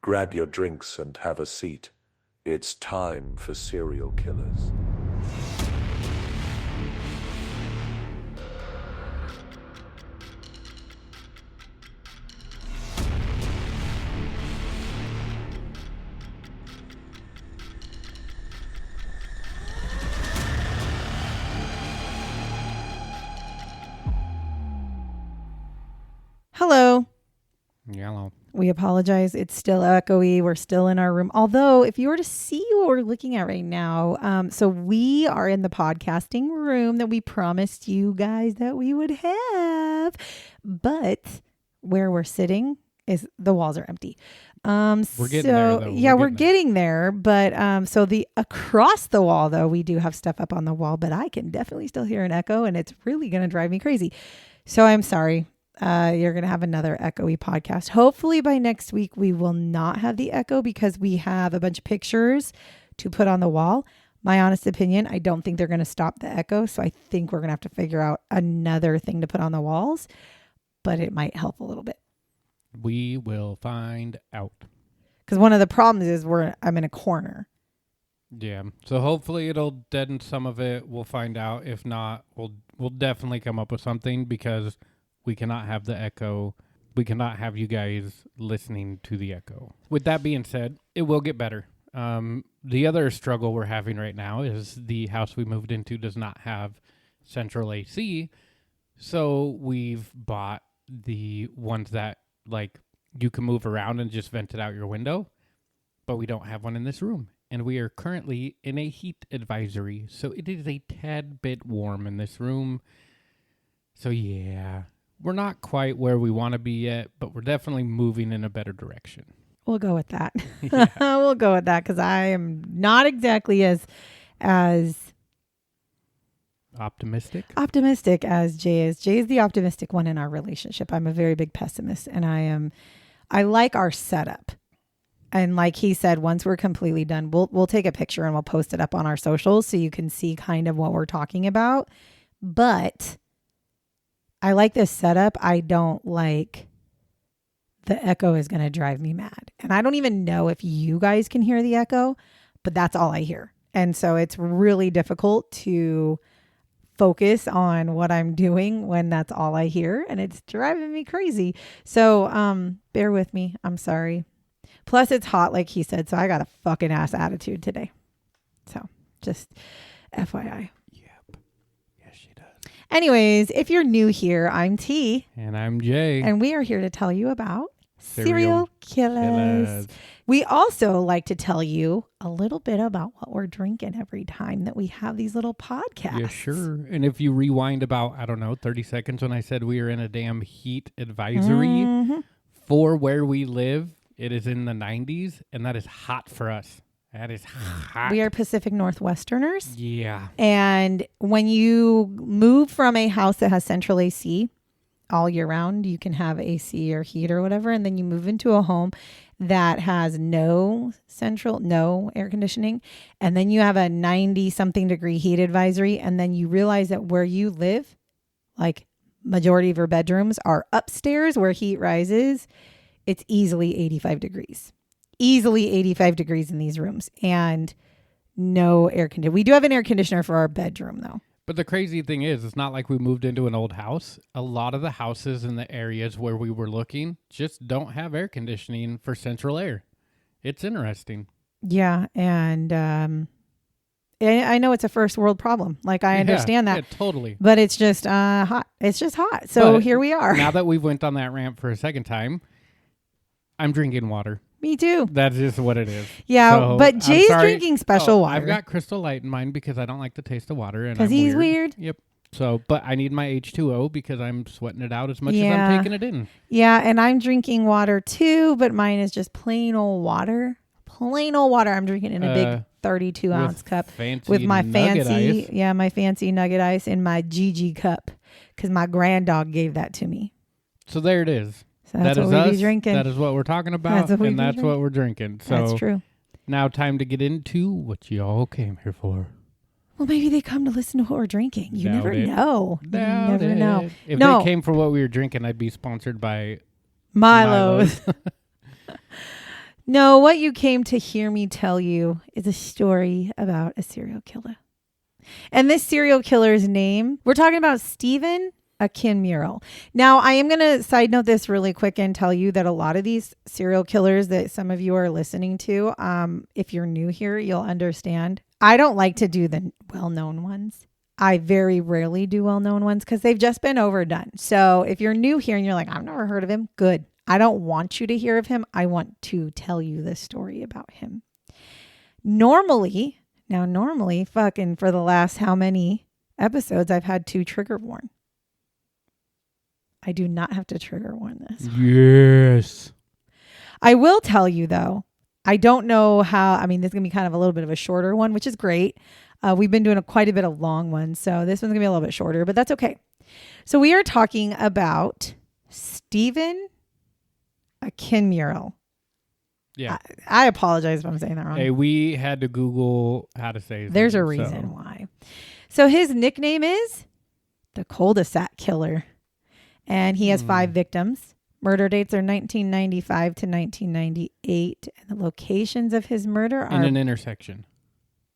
Grab your drinks and have a seat. It's time for serial killers. Hello. Yellow. We apologize. It's still echoey. We're still in our room. Although, if you were to see what we're looking at right now, so we are in the podcasting room that we promised you guys that we would have. But where we're sitting is the walls are empty. We're getting there, though. Yeah, we're getting there. But so the across the wall, though, we do have stuff up on the wall, but I can definitely still hear an echo, and it's really going to drive me crazy. So I'm sorry. You're going to have another echoey podcast. Hopefully by next week, we will not have the echo because we have a bunch of pictures to put on the wall. My honest opinion, I don't think they're going to stop the echo. So I think we're going to have to figure out another thing to put on the walls, but it might help a little bit. We will find out. Because one of the problems is I'm in a corner. Yeah. So hopefully it'll deaden some of it. We'll find out. If not, we'll definitely come up with something because we cannot have the echo. We cannot have you guys listening to the echo. With that being said, it will get better. The other struggle we're having right now is the house we moved into does not have central AC. So we've bought the ones that like you can move around and just vent it out your window. But we don't have one in this room. And we are currently in a heat advisory. So it is a tad bit warm in this room. So yeah. We're not quite where we want to be yet, but we're definitely moving in a better direction. We'll go with that. Yeah. We'll go with that because I am not exactly as optimistic as Jay is. Jay is the optimistic one in our relationship. I'm a very big pessimist, and I like our setup. And like he said, once we're completely done, we'll take a picture and we'll post it up on our socials so you can see kind of what we're talking about. But I like this setup. I don't like the echo is going to drive me mad. And I don't even know if you guys can hear the echo, but that's all I hear. And so it's really difficult to focus on what I'm doing when that's all I hear. And it's driving me crazy. So bear with me. I'm sorry. Plus it's hot, like he said. So I got a fucking ass attitude today. So just FYI. Anyways, if you're new here, I'm T. And I'm Jay. And we are here to tell you about serial killers. We also like to tell you a little bit about what we're drinking every time that we have these little podcasts. Yeah, sure. And if you rewind about, 30 seconds when I said we are in a damn heat advisory for where we live, it is in the 90s, and that is hot for us. That is hot. We are Pacific Northwesterners. Yeah. And when you move from a house that has central AC all year round, you can have AC or heat or whatever. And then you move into a home that has no air conditioning. And then you have a 90 something degree heat advisory. And then you realize that where you live, like majority of your bedrooms are upstairs where heat rises. It's easily 85 degrees. Easily 85 degrees in these rooms and no air conditioner. We do have an air conditioner for our bedroom though. But the crazy thing is, it's not like we moved into an old house. A lot of the houses in the areas where we were looking just don't have air conditioning for central air. It's interesting. Yeah. And I know it's a first world problem. Like I understand that. Yeah, totally. But it's just hot. It's just hot. So here we are. Now that we've went on that rant for a second time, I'm drinking water. Me too. That's just what it is. Yeah, so, but Jay's drinking special water. I've got Crystal Light in mine because I don't like the taste of water. Because he's weird. Yep. So, but I need my H2O because I'm sweating it out as much as I'm taking it in. Yeah, and I'm drinking water too, but mine is just plain old water. Plain old water. I'm drinking in a big 32 ounce cup with my fancy, ice. My fancy nugget ice in my GG cup because my granddog gave that to me. So there it is. So that's what we be drinking. That is what we're talking about, what we're drinking. So that's true. Now time to get into what you all came here for. Well, maybe they come to listen to what we're drinking. You never know. You Doubt never know. If they came for what we were drinking, I'd be sponsored by Milo's. No, what you came to hear me tell you is a story about a serial killer. And this serial killer's name, we're talking about Stephn Akinmurele. Now, I am going to side note this really quick and tell you that a lot of these serial killers that some of you are listening to, if you're new here, you'll understand. I don't like to do the well-known ones. I very rarely do well-known ones because they've just been overdone. So if you're new here and you're like, I've never heard of him, good. I don't want you to hear of him. I want to tell you the story about him. Normally, fucking for the last how many episodes, I've had to trigger warn. I do not have to trigger warn this. Yes. I will tell you, though, I don't know how. I mean, this is going to be kind of a little bit of a shorter one, which is great. We've been doing quite a bit of long ones, so this one's going to be a little bit shorter, but that's okay. So we are talking about Stephn Akinmurele. Yeah. I apologize if I'm saying that wrong. Hey, we had to Google how to say his There's name, a reason why. So his nickname is the Cul-de-Sac Killer. And he has 5 victims. Murder dates are 1995 to 1998. And the locations of his murder are... In an intersection.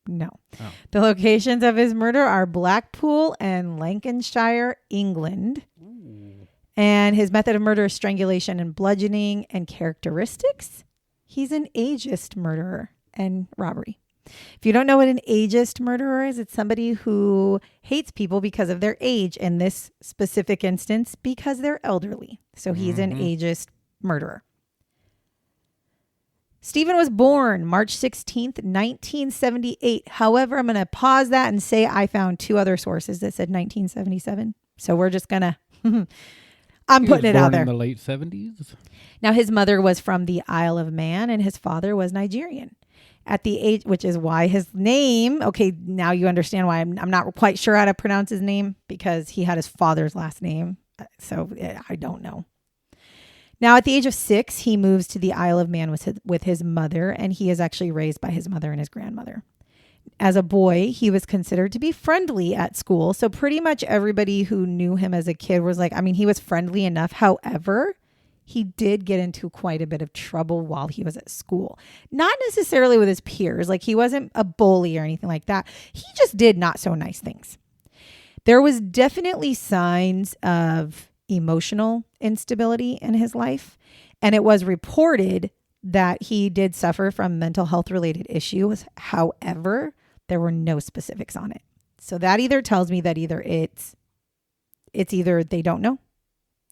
No. Oh. The locations of his murder are Blackpool and Lancashire, England. Ooh. And his method of murder is strangulation and bludgeoning. And characteristics, he's an ageist murderer and robbery. If you don't know what an ageist murderer is, it's somebody who hates people because of their age. In this specific instance, because they're elderly. So he's an ageist murderer. Stephn was born March 16th, 1978. However, I'm going to pause that and say I found 2 other sources that said 1977. So we're just going to... I'm putting it out there. In the late 70s? Now, his mother was from the Isle of Man and his father was Nigerian. At the age, which is why his name, okay, now you understand why I'm not quite sure how to pronounce his name because he had his father's last name. So I don't know. Now, at the age of 6, he moves to the Isle of Man with his mother, and he is actually raised by his mother and his grandmother. As a boy, he was considered to be friendly at school. So pretty much everybody who knew him as a kid was like, I mean, he was friendly enough. However, he did get into quite a bit of trouble while he was at school. Not necessarily with his peers. Like, he wasn't a bully or anything like that. He just did not so nice things. There was definitely signs of emotional instability in his life. And it was reported that he did suffer from mental health related issues. However, there were no specifics on it. So that either tells me that either it's either they don't know.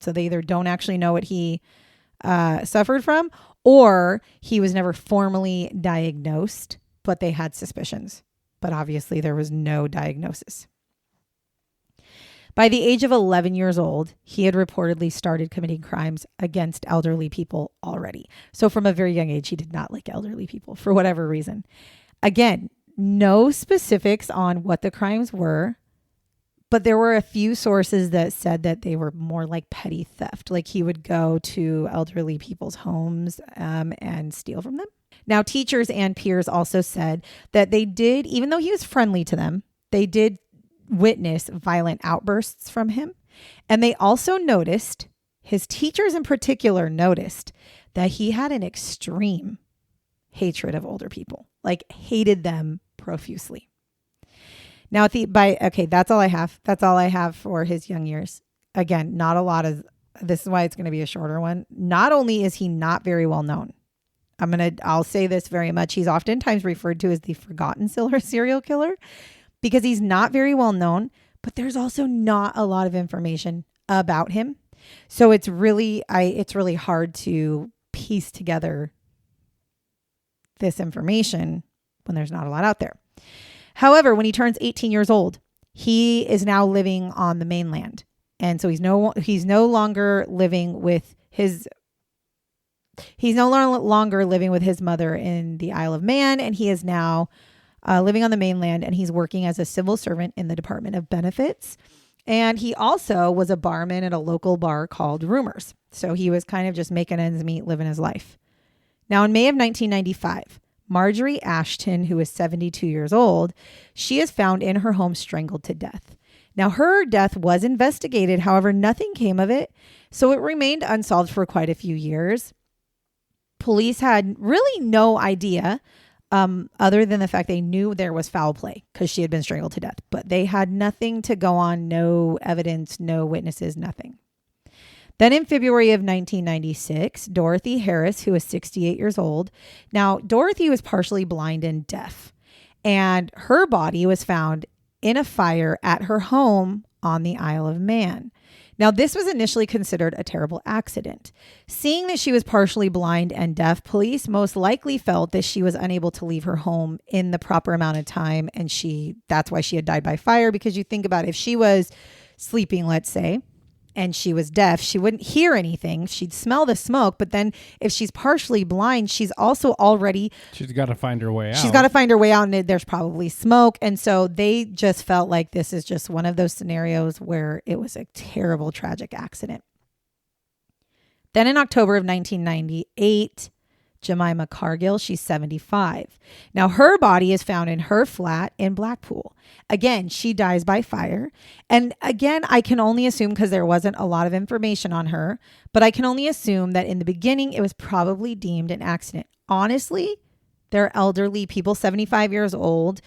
So they either don't actually know what he suffered from, or he was never formally diagnosed, but they had suspicions. But obviously there was no diagnosis. By the age of 11 years old, he had reportedly started committing crimes against elderly people already. So from a very young age, he did not like elderly people for whatever reason. Again, no specifics on what the crimes were, but there were a few sources that said that they were more like petty theft. Like he would go to elderly people's homes and steal from them. Now, teachers and peers also said that they did, even though he was friendly to them, they did witness violent outbursts from him. And they also noticed, his teachers in particular noticed, that he had an extreme hatred of older people, like hated them profusely. Now, that's all I have. That's all I have for his young years. Again, not a lot of, this is why it's going to be a shorter one. Not only is he not very well known, I'll say this very much. He's oftentimes referred to as the forgotten serial killer because he's not very well known, but there's also not a lot of information about him. So it's really hard to piece together this information when there's not a lot out there. However, when he turns 18 years old, he is now living on the mainland. And so he's no longer living with his mother in the Isle of Man, and he is now living on the mainland, and he's working as a civil servant in the Department of Benefits. And he also was a barman at a local bar called Rumors. So he was kind of just making ends meet, living his life. Now, in May of 1995, Marjorie Ashton, who is 72 years old, she is found in her home strangled to death. Now, her death was investigated. However, nothing came of it. So it remained unsolved for quite a few years. Police had really no idea, other than the fact they knew there was foul play because she had been strangled to death. But they had nothing to go on, no evidence, no witnesses, nothing. Then in February of 1996, Dorothy Harris, who was 68 years old. Now, Dorothy was partially blind and deaf, and her body was found in a fire at her home on the Isle of Man. Now, this was initially considered a terrible accident. Seeing that she was partially blind and deaf, police most likely felt that she was unable to leave her home in the proper amount of time, and that's why she had died by fire. Because you think about it, if she was sleeping, let's say, and she was deaf, she wouldn't hear anything. She'd smell the smoke. But then if she's partially blind, she's also already... She's got to find her way out. She's got to find her way out, and there's probably smoke. And so they just felt like this is just one of those scenarios where it was a terrible, tragic accident. Then in October of 1998, Jemima Cargill, she's 75. Now, her body is found in her flat in Blackpool. Again, she dies by fire. And again, I can only assume, because there wasn't a lot of information on her, but I can only assume that in the beginning, it was probably deemed an accident. Honestly, they're elderly people, 75 years old.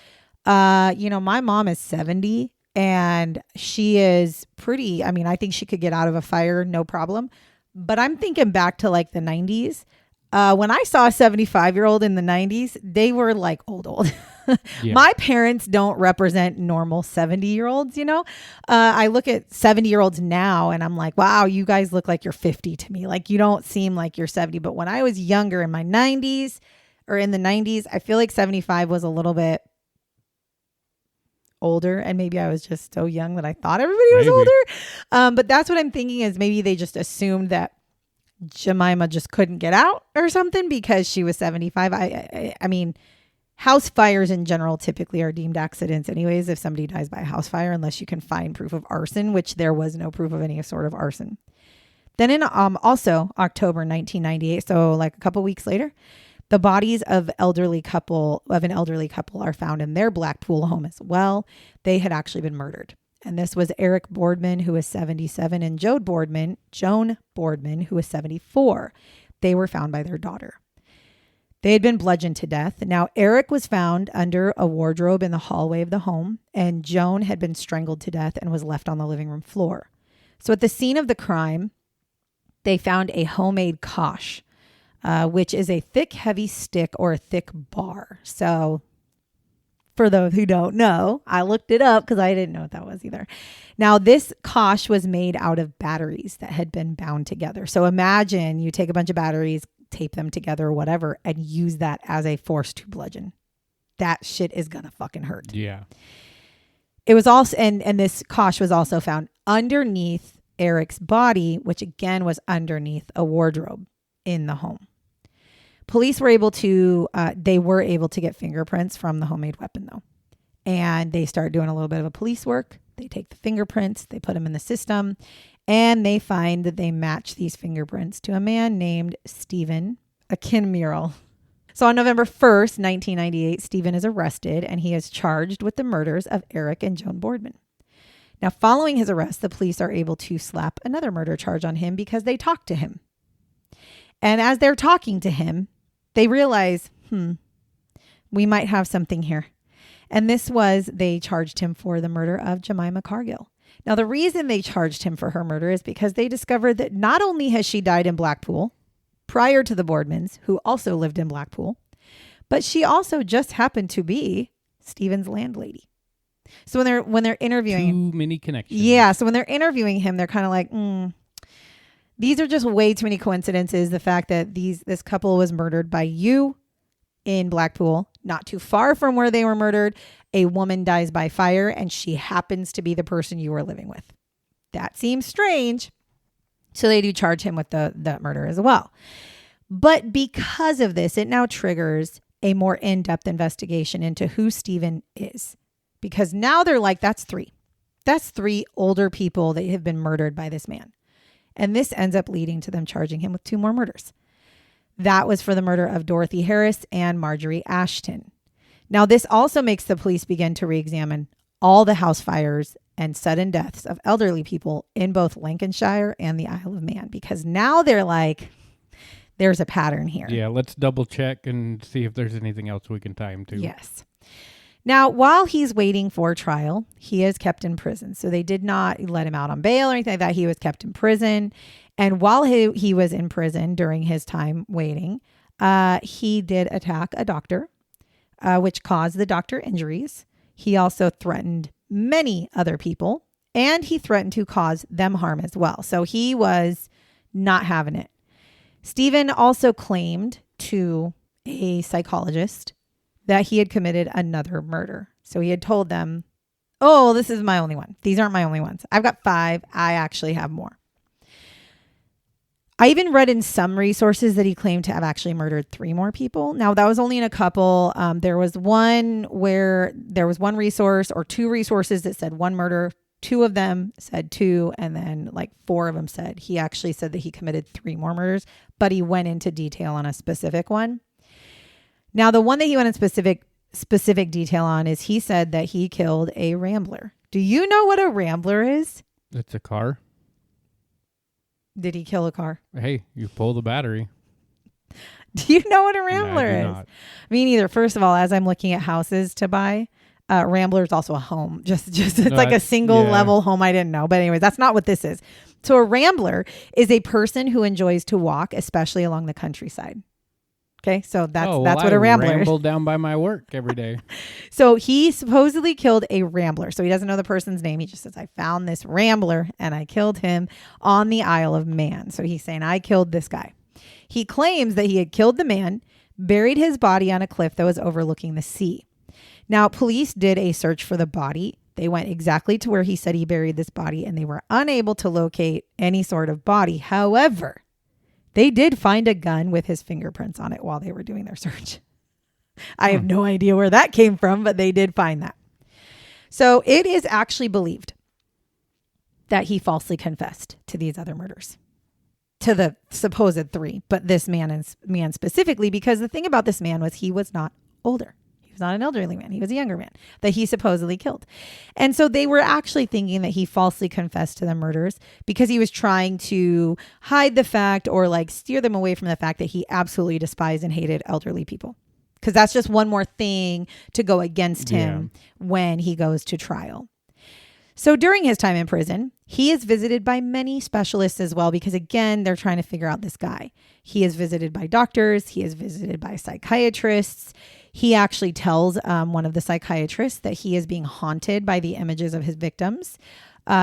My mom is 70, and she is pretty, I think she could get out of a fire, no problem. But I'm thinking back to like the 90s. When I saw a 75-year-old in the 90s, they were like old. Yeah. My parents don't represent normal 70-year-olds, I look at 70-year-olds now and I'm like, wow, you guys look like you're 50 to me. Like, you don't seem like you're 70. But when I was younger in my 90s or in the 90s, I feel like 75 was a little bit older, and maybe I was just so young that I thought everybody was older. But that's what I'm thinking, is maybe they just assumed that Jemima just couldn't get out or something because she was 75. I mean, house fires in general typically are deemed accidents anyways if somebody dies by a house fire, unless you can find proof of arson, which there was no proof of any sort of arson. Then in also October 1998, so like a couple weeks later, the bodies of an elderly couple are found in their Blackpool home as well. They had actually been murdered. And this was Eric Boardman, who was 77, and Joan Boardman, who was 74. They were found by their daughter. They had been bludgeoned to death. Now, Eric was found under a wardrobe in the hallway of the home, and Joan had been strangled to death and was left on the living room floor. So at the scene of the crime, they found a homemade kosh, which is a thick, heavy stick or a thick bar. So for those who don't know, I looked it up because I didn't know what that was either. Now, this kosh was made out of batteries that had been bound together. So imagine you take a bunch of batteries, tape them together or whatever, and use that as a force to bludgeon. That shit is gonna fucking hurt. Yeah. It was also, and this kosh was also found underneath Eric's body, which again was underneath a wardrobe in the home. Police were able to get fingerprints from the homemade weapon though. And they start doing a little bit of a police work. They take the fingerprints, they put them in the system, and they find that they match these fingerprints to a man named Stephn Akinmurele. So on November 1st, 1998, Stephn is arrested and he is charged with the murders of Eric and Joan Boardman. Now, following his arrest, the police are able to slap another murder charge on him because they talked to him. And as they're talking to him, they realize, we might have something here. And they charged him for the murder of Jemima Cargill. Now, the reason they charged him for her murder is because they discovered that not only has she died in Blackpool prior to the Boardmans, who also lived in Blackpool, but she also just happened to be Stephen's landlady. So when they're interviewing, too many connections. Yeah. So when they're interviewing him, they're kind of like, these are just way too many coincidences. The fact that this couple was murdered by you in Blackpool, not too far from where they were murdered. A woman dies by fire and she happens to be the person you were living with. That seems strange. So they do charge him with the murder as well. But because of this, it now triggers a more in-depth investigation into who Stephn is. Because now they're like, that's three. That's three older people that have been murdered by this man. And this ends up leading to them charging him with 2 more murders. That was for the murder of Dorothy Harris and Marjorie Ashton. Now, this also makes the police begin to re-examine all the house fires and sudden deaths of elderly people in both Lancashire and the Isle of Man. Because now they're like, there's a pattern here. Yeah, let's double check and see if there's anything else we can tie him to. Yes. Now, while he's waiting for trial, he is kept in prison. So they did not let him out on bail or anything like that. He was kept in prison. And while he was in prison during his time waiting, he did attack a doctor, which caused the doctor injuries. He also threatened many other people, and he threatened to cause them harm as well. So he was not having it. Stephn also claimed to a psychologist that he had committed another murder. So he had told them, oh, this is my only one. These aren't my only ones. I've got 5. I actually have more. I even read in some resources that he claimed to have actually murdered 3 more people. Now, that was only in a couple. There was one where there was one resource or 2 resources that said 1 murder. 2 of them said 2. And then like 4 of them said he actually said that he committed 3 more murders. But he went into detail on a specific one. Now, the one that he went in specific detail on is he said that he killed a rambler. Do you know what a rambler is? It's a car. Did he kill a car? Hey, you pull the battery. Do you know what a rambler is? Not. Me neither. First of all, as I'm looking at houses to buy, rambler is also a home. Just it's like a single level home. I didn't know. But anyways, that's not what this is. So a rambler is a person who enjoys to walk, especially along the countryside. Okay, so that's what a rambler is. I ramble down by my work every day. So he supposedly killed a rambler. So he doesn't know the person's name. He just says, I found this rambler and I killed him on the Isle of Man. So he's saying, I killed this guy. He claims that he had killed the man, buried his body on a cliff that was overlooking the sea. Now, police did a search for the body. They went exactly to where he said he buried this body, and they were unable to locate any sort of body. However, they did find a gun with his fingerprints on it while they were doing their search. I have no idea where that came from, but they did find that. So it is actually believed that he falsely confessed to these other murders, to the supposed 3, but this man specifically, because the thing about this man was he was not older. He was not an elderly man. He was a younger man that he supposedly killed. And so they were actually thinking that he falsely confessed to the murders because he was trying to hide the fact or like steer them away from the fact that he absolutely despised and hated elderly people. Because that's just one more thing to go against him when he goes to trial. So during his time in prison, he is visited by many specialists as well, because again, they're trying to figure out this guy. He is visited by doctors. He is visited by psychiatrists. He actually tells one of the psychiatrists that he is being haunted by the images of his victims.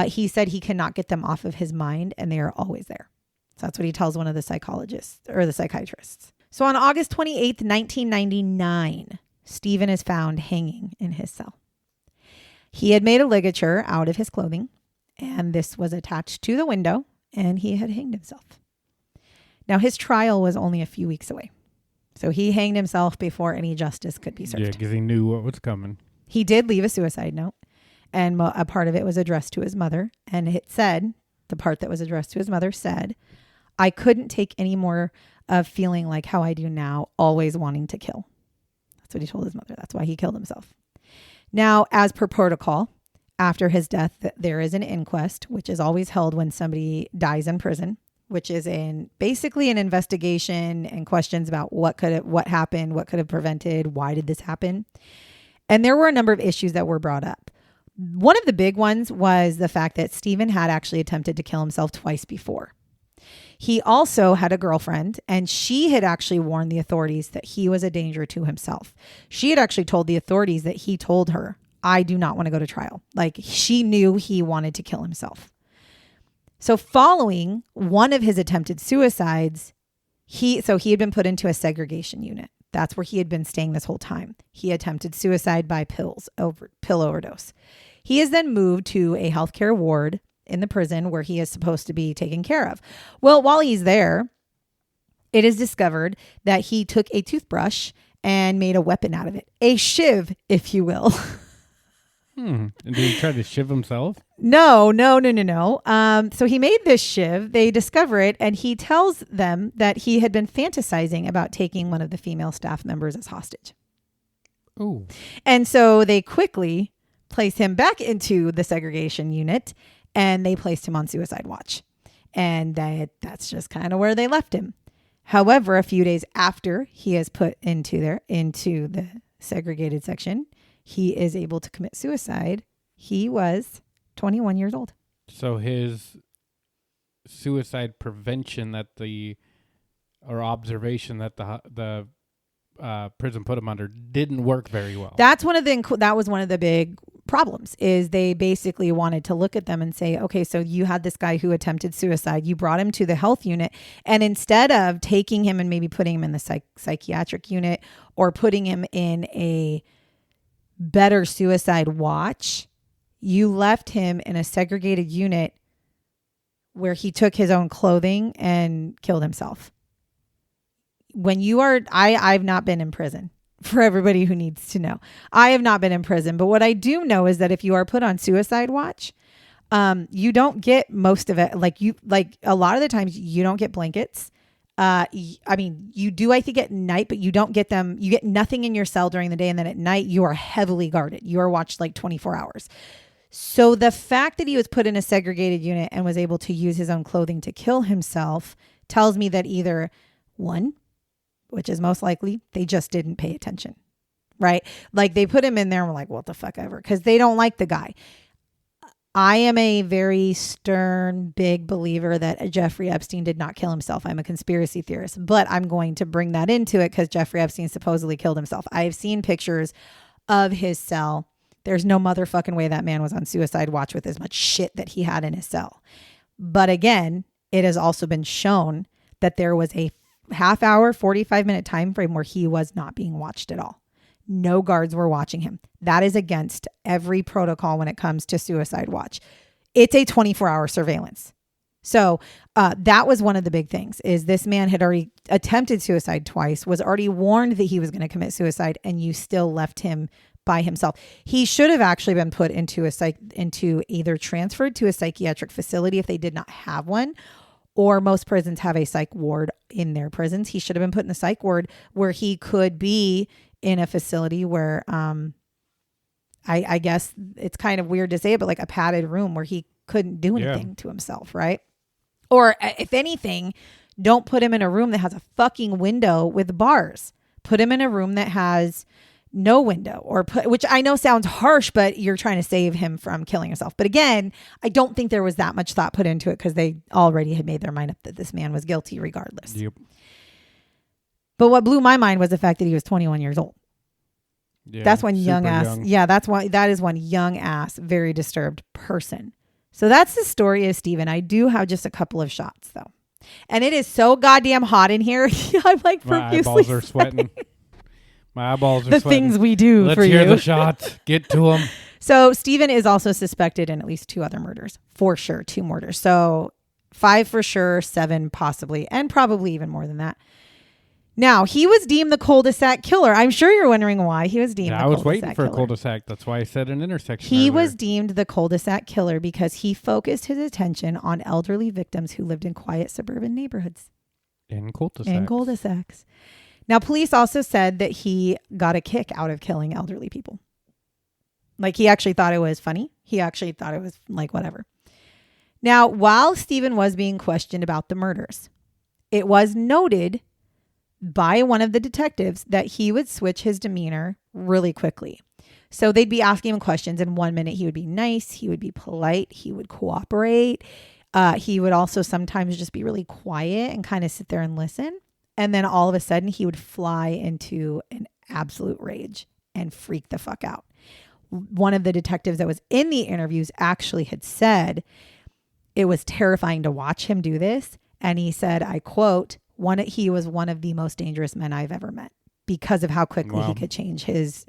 He said he cannot get them off of his mind and they are always there. So that's what he tells one of the psychologists or the psychiatrists. So on August 28th, 1999, Stephn is found hanging in his cell. He had made a ligature out of his clothing, and this was attached to the window, and he had hanged himself. Now, his trial was only a few weeks away. So he hanged himself before any justice could be served. Yeah, because he knew what was coming. He did leave a suicide note, and a part of it was addressed to his mother. And it said, the part that was addressed to his mother said, I couldn't take any more of feeling like how I do now, always wanting to kill. That's what he told his mother. That's why he killed himself. Now, as per protocol, after his death, there is an inquest, which is always held when somebody dies in prison, which is basically an investigation and questions about what happened, what could have prevented, why did this happen? And there were a number of issues that were brought up. One of the big ones was the fact that Stephn had actually attempted to kill himself twice before. He also had a girlfriend, and she had actually warned the authorities that he was a danger to himself. She had actually told the authorities that he told her, I do not want to go to trial. Like, she knew he wanted to kill himself. So following one of his attempted suicides, he had been put into a segregation unit. That's where he had been staying this whole time. He attempted suicide by pill overdose. He is then moved to a healthcare ward in the prison where he is supposed to be taken care of. Well, while he's there, it is discovered that he took a toothbrush and made a weapon out of it. A shiv, if you will. And did he try to shiv himself? No. So he made this shiv. They discover it, and he tells them that he had been fantasizing about taking one of the female staff members as hostage. Ooh. And so they quickly place him back into the segregation unit, and they placed him on suicide watch. And that's just kind of where they left him. However, a few days after he is put into the segregated section, he is able to commit suicide. He was 21 years old. So his suicide prevention or observation that the prison put him under didn't work very well. That was one of the big problems, is they basically wanted to look at them and say, okay, so you had this guy who attempted suicide. You brought him to the health unit, and instead of taking him and maybe putting him in the psychiatric unit or putting him in a better suicide watch, you left him in a segregated unit where he took his own clothing and killed himself. When you are, I've not been in prison, for everybody who needs to know. I have not been in prison, but what I do know is that if you are put on suicide watch, you don't get most of it. Like a lot of the times you don't get blankets. You do, I think, at night, but you don't get them. You get nothing in your cell during the day. And then at night you are heavily guarded. You are watched like 24 hours. So the fact that he was put in a segregated unit and was able to use his own clothing to kill himself tells me that either one, which is most likely, they just didn't pay attention, right? Like they put him in there and were like, what the fuck ever, because they don't like the guy. I am a very stern, big believer that Jeffrey Epstein did not kill himself. I'm a conspiracy theorist, but I'm going to bring that into it because Jeffrey Epstein supposedly killed himself. I have seen pictures of his cell. There's no motherfucking way that man was on suicide watch with as much shit that he had in his cell. But again, it has also been shown that there was a half hour, 45-minute time frame where he was not being watched at all. No guards were watching him. That is against every protocol when it comes to suicide watch. It's a 24-hour surveillance. So that was one of the big things, is this man had already attempted suicide twice, was already warned that he was going to commit suicide, and you still left him by himself. He should have actually been put into either transferred to a psychiatric facility if they did not have one, or most prisons have a psych ward in their prisons. He should have been put in the psych ward where he could be in a facility where, I guess it's kind of weird to say it, but like a padded room where he couldn't do anything to himself, right? Or if anything, don't put him in a room that has a fucking window with bars. Put him in a room that has no window, which I know sounds harsh, but you're trying to save him from killing himself. But again, I don't think there was that much thought put into it because they already had made their mind up that this man was guilty regardless. Yep. But what blew my mind was the fact that he was 21 years old. Yeah, that's one young ass. Young. Yeah, that is one young ass, very disturbed person. So that's the story of Stephn. I do have just a couple of shots though. And it is so goddamn hot in here. I'm like profusely My eyeballs are sweating. My eyeballs are the sweating. things we do Let's for hear you. the shots. Get to them. So Stephn is also suspected in at least 2 other murders. For sure, 2 murders. So 5 for sure, 7 possibly, and probably even more than that. Now, he was deemed the Cul-de-Sac Killer. I'm sure you're wondering why he was deemed the Cul-de-Sac Killer. I was waiting for a cul-de-sac. That's why I said an intersection He earlier. was deemed the Cul-de-Sac Killer because he focused his attention on elderly victims who lived in quiet suburban neighborhoods. In cul-de-sacs. In cul-de-sacs. Now, police also said that he got a kick out of killing elderly people. Like, he actually thought it was funny. He actually thought it was like whatever. Now, while Stephn was being questioned about the murders, it was noted by one of the detectives that he would switch his demeanor really quickly. So they'd be asking him questions, and 1 minute he would be nice, he would be polite, he would cooperate. He would also sometimes just be really quiet and kind of sit there and listen. And then all of a sudden he would fly into an absolute rage and freak the fuck out. One of the detectives that was in the interviews actually had said it was terrifying to watch him do this. And he said, I quote, he was one of the most dangerous men I've ever met because of how quickly he could change his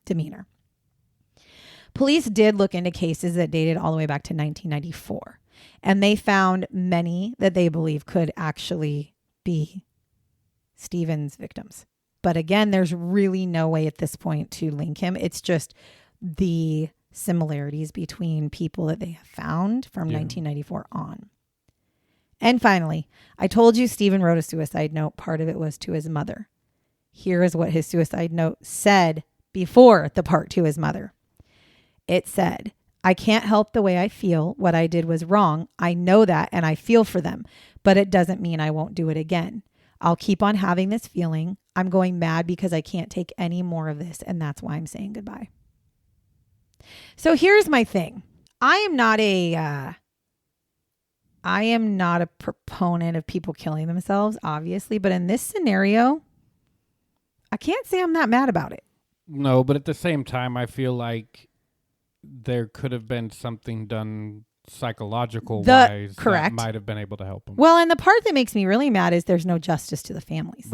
demeanor. Police did look into cases that dated all the way back to 1994. And they found many that they believe could actually be Stephen's victims. But again, there's really no way at this point to link him. It's just the similarities between people that they have found from 1994 on. And finally, I told you Stephn wrote a suicide note. Part of it was to his mother. Here is what his suicide note said before the part to his mother. It said, I can't help the way I feel. What I did was wrong. I know that and I feel for them, but it doesn't mean I won't do it again. I'll keep on having this feeling. I'm going mad because I can't take any more of this, and that's why I'm saying goodbye. So here's my thing. I am not a proponent of people killing themselves, obviously, but in this scenario, I can't say I'm that mad about it. No, but at the same time, I feel like there could have been something done psychological wise that might have been able to help him. Well, and the part that makes me really mad is there's no justice to the families.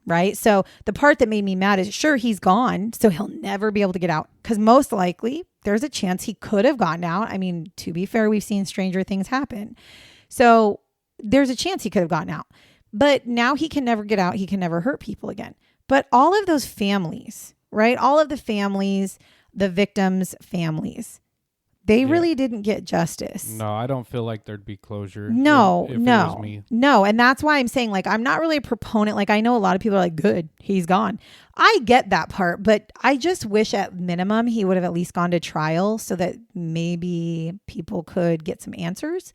Right. So the part that made me mad is, sure, he's gone, so he'll never be able to get out, because most likely there's a chance he could have gotten out. I mean, to be fair, we've seen stranger things happen. So there's a chance he could have gotten out, but now he can never get out. He can never hurt people again. But all of those families, right? All of the families, the victims' families, they really didn't get justice. No, I don't feel like there'd be closure. No. If it was me. No. And that's why I'm saying, like, I'm not really a proponent. Like, I know a lot of people are like, good, he's gone. I get that part, but I just wish at minimum he would have at least gone to trial so that maybe people could get some answers,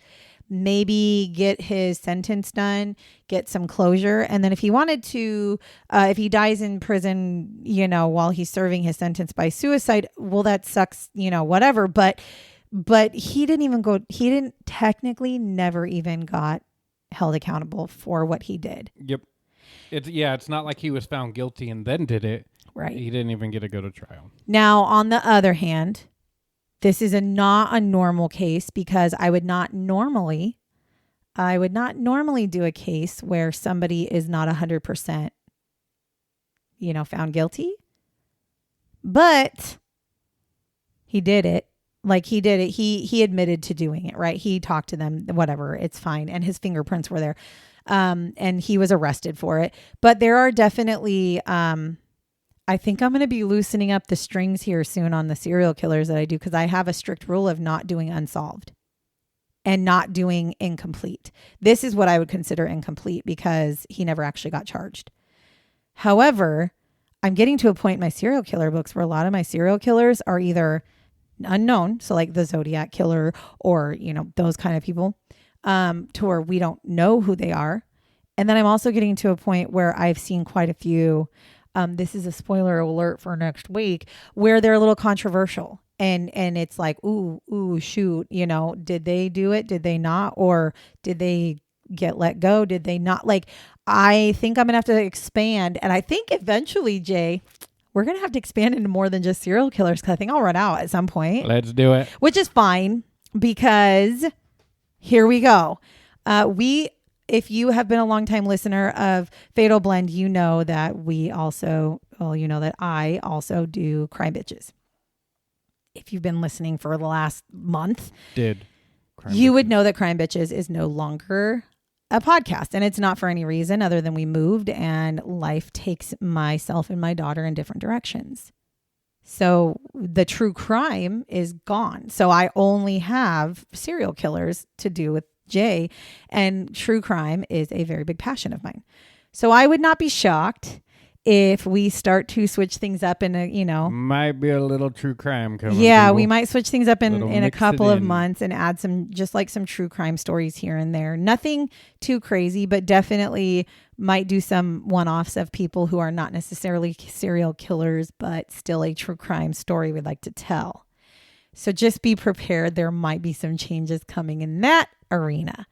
maybe get his sentence done, get some closure. And then if he wanted to, if he dies in prison, while he's serving his sentence by suicide, well, that sucks, whatever. But he didn't technically never even got held accountable for what he did. Yep. It's not like he was found guilty and then did it. Right. He didn't even get to go to trial. Now, on the other hand, this is not a normal case, because I would not normally do a case where somebody is not 100%, found guilty. But he did it. Like, he did it. He admitted to doing it, right? He talked to them, whatever, it's fine. And his fingerprints were there. And he was arrested for it. But there are definitely, I think I'm going to be loosening up the strings here soon on the serial killers that I do, because I have a strict rule of not doing unsolved and not doing incomplete. This is what I would consider incomplete, because he never actually got charged. However, I'm getting to a point in my serial killer books where a lot of my serial killers are either unknown, so like the Zodiac killer or, those kind of people, to where we don't know who they are. And then I'm also getting to a point where I've seen quite a few, this is a spoiler alert for next week, where they're a little controversial, and it's like, ooh, shoot, did they do it? Did they not? Or did they get let go? Did they not? Like, I think I'm going to have to expand. And I think eventually, Jay, we're going to have to expand into more than just serial killers, because I think I'll run out at some point. Let's do it. Which is fine, because here we go. If you have been a longtime listener of Fatal Blend, you know that that I also do Crime Bitches. If you've been listening for the last month, you would know that Crime Bitches is no longer a podcast. And it's not for any reason other than we moved and life takes myself and my daughter in different directions. So the true crime is gone. So I only have serial killers to do with Jay, and true crime is a very big passion of mine. So I would not be shocked if we start to switch things up in might be a little true crime coming. Yeah, we might switch things up in a couple of months and add some true crime stories here and there. Nothing too crazy, but definitely might do some one-offs of people who are not necessarily serial killers, but still a true crime story we'd like to tell. So just be prepared. There might be some changes coming in that arena.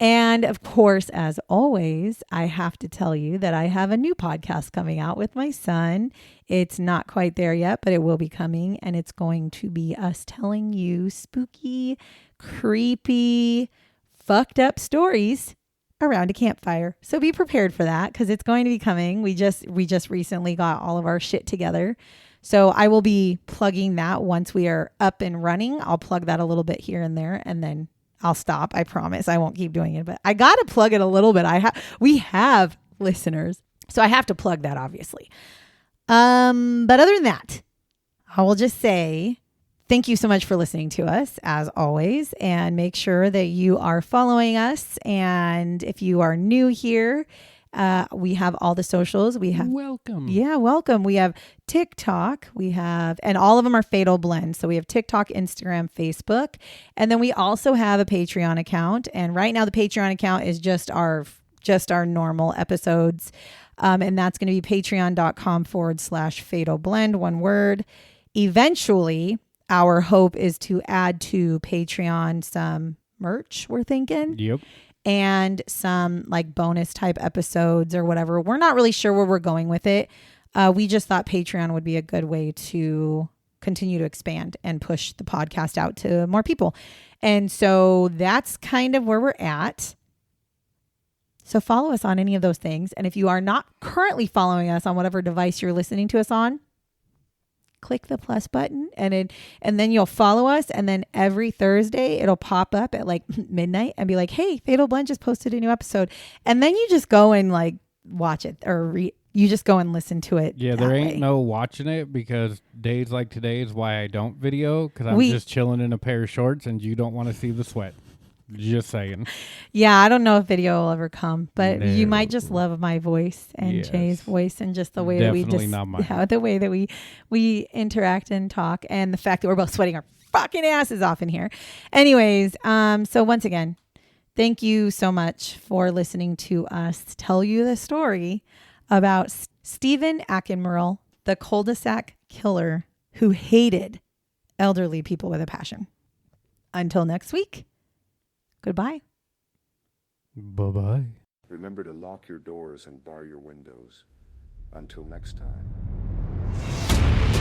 And of course, as always, I have to tell you that I have a new podcast coming out with my son. It's not quite there yet, but it will be coming. And it's going to be us telling you spooky, creepy, fucked up stories around a campfire. So be prepared for that, because it's going to be coming. We just recently got all of our shit together. So I will be plugging that once we are up and running. I'll plug that a little bit here and there, and then I'll stop. I promise I won't keep doing it, but I got to plug it a little bit. We have listeners, so I have to plug that, obviously. But other than that, I will just say thank you so much for listening to us, as always, and make sure that you are following us. And if you are new here, We have all the socials. We have welcome. Yeah, welcome. We have TikTok. And all of them are Fatal Blend. So we have TikTok, Instagram, Facebook. And then we also have a Patreon account. And right now the Patreon account is just our normal episodes. And that's going to be patreon.com/Fatal Blend, one word. Eventually, our hope is to add to Patreon some merch, we're thinking. Yep. And some like bonus type episodes or whatever. We're not really sure where we're going with it. We just thought Patreon would be a good way to continue to expand and push the podcast out to more people. And so that's kind of where we're at. So follow us on any of those things. And if you are not currently following us on whatever device you're listening to us on, click the plus button and then you'll follow us. And then every Thursday it'll pop up at like midnight and be like, hey, Fatal Blend just posted a new episode. And then you just go and like watch it or you just go and listen to it. Yeah, there ain't no watching it because days like today is why I don't video because I'm just chilling in a pair of shorts and you don't want to see the sweat. Just saying. Yeah, I don't know if video will ever come, but you might just love my voice and Jay's voice and just the way Definitely the way that we interact and talk and the fact that we're both sweating our fucking asses off in here. Anyways, so once again, thank you so much for listening to us tell you the story about Stephn Akinmurele, the Cul-de-Sac Killer who hated elderly people with a passion. Until next week. Goodbye. Bye-bye. Remember to lock your doors and bar your windows. Until next time.